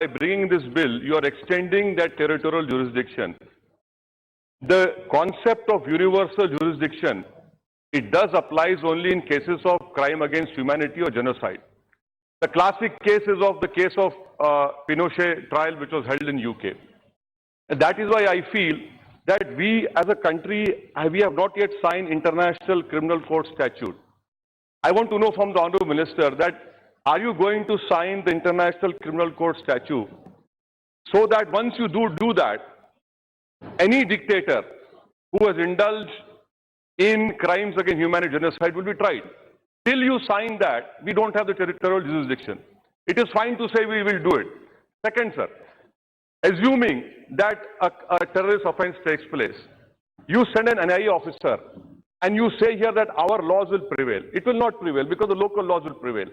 by bringing this bill, you are extending that territorial jurisdiction. The concept of universal jurisdiction, it does applies only in cases of crime against humanity or genocide. The classic case is of the case of Pinochet trial, which was held in UK. And that is why I feel that we as a country, we have not yet signed International Criminal Court Statute. I want to know from the Honourable Minister that are you going to sign the International Criminal Court Statute so that once you do that, any dictator who has indulged in crimes against humanity, genocide will be tried. Till you sign that, we don't have the territorial jurisdiction. It is fine to say we will do it. Second, sir, assuming that a terrorist offense takes place, you send an NIA officer and you say here that our laws will prevail. It will not prevail because the local laws will prevail.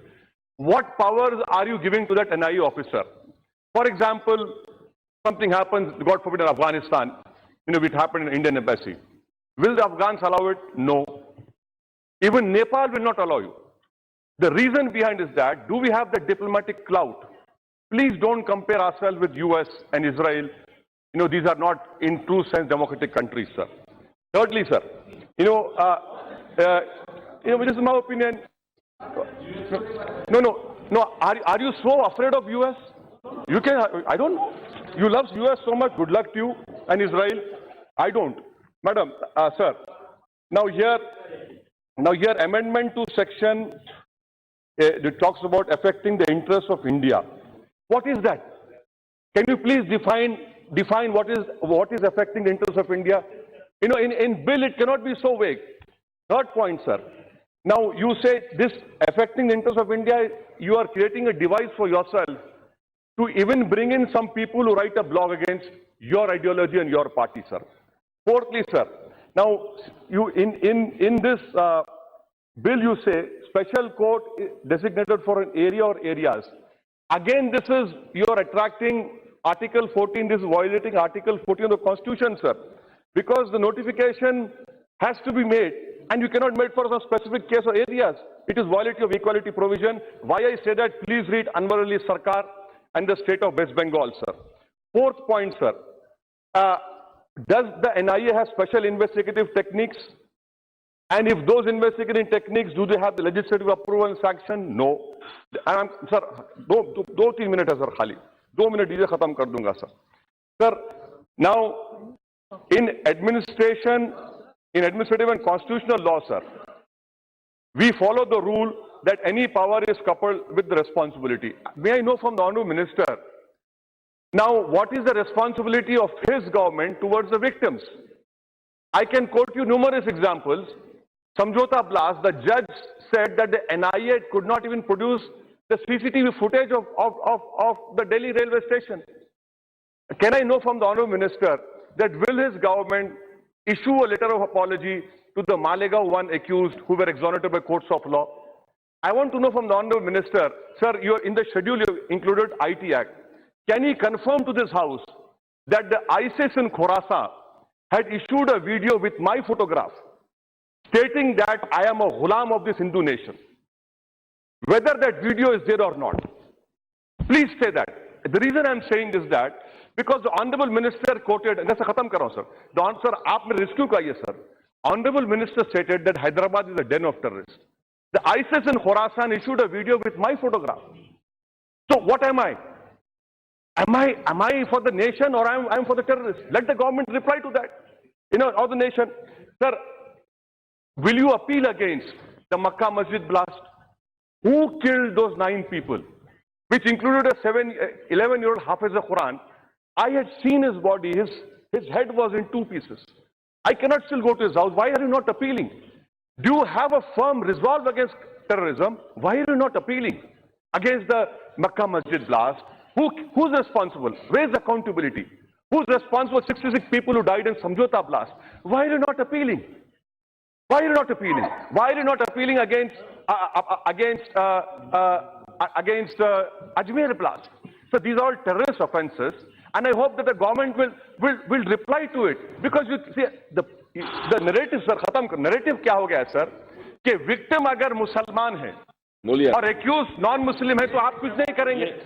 What powers are you giving to that NIA officer? For example, something happens, God forbid, in Afghanistan, it happened in Indian embassy. Will the Afghans allow it? No. Even Nepal will not allow you. The reason behind is that, do we have the diplomatic clout? Please don't compare ourselves with US and Israel. These are not in true sense democratic countries, sir. Thirdly, sir, this is my opinion. No. Are you so afraid of US? I don't know. You love US so much. Good luck to you and Israel. I don't. Madam, sir, now here amendment to section, it talks about affecting the interests of India. What is that? Can you please define what is affecting the interests of India? In bill it cannot be so vague. Third point, sir. Now you say this affecting the interests of India, you are creating a device for yourself to even bring in some people who write a blog against your ideology and your party, sir. Fourthly, sir, now you in this bill you say special court designated for an area or areas. Again, this is you're attracting Article 14. This is violating Article 14 of the Constitution, sir, because the notification has to be made, and you cannot make for some specific case or areas. It is violating of equality provision. Why I say that? Please read Anwar Ali Sarkar and the state of West Bengal, sir. Fourth point, sir. Does the NIA have special investigative techniques? And if those investigative techniques, do they have the legislative approval and sanction? No. Sir, 2-3 minutes, sir, khali. 2 minutes, I will khatam kar dunga, sir. Sir, now, in administrative and constitutional law, sir, we follow the rule that any power is coupled with the responsibility. May I know from the Honourable Minister, now what is the responsibility of his government towards the victims? I can quote you numerous examples. Samjhota blast, the judge said that the NIA could not even produce the CCTV footage of the Delhi railway station. Can I know from the Honourable Minister that will his government issue a letter of apology to the Malegaon 1 accused who were exonerated by courts of law? I want to know from the Honourable Minister, sir, in the schedule you included IT Act. Can he confirm to this House that the ISIS in Khorasan had issued a video with my photograph stating that I am a ghulam of this Hindu nation? Whether that video is there or not, please say that. The reason I am saying is that because the Honourable Minister quoted, and that's a khatam kar raha hu, sir. The answer, aapne rescue kaiye, sir. Honourable Minister stated that Hyderabad is a den of terrorists. The ISIS in Khorasan issued a video with my photograph. So what am I? Am I for the nation or I'm for the terrorists? Let the government reply to that. Or the nation. Sir, will you appeal against the Makkah Masjid blast? Who killed those 9 people, which included a 11-year-old Hafiz al-Quran? I had seen his body. His head was in 2 pieces. I cannot still go to his house. Why are you not appealing? Do you have a firm resolve against terrorism? Why are you not appealing against the Makkah Masjid blast? Who's responsible? Where is accountability? Who's responsible for 66 people who died in Samjhota blast? Why are you not appealing? Why are you not appealing? Why are you not appealing against Ajmer blast? So these are all terrorist offences, and I hope that the government will reply to it, because you see the narrative, sir, khatam kar. Narrative क्या हो गया sir? कि victim अगर मुसलमान है और accused non-Muslim है तो आप कुछ नहीं करेंगे.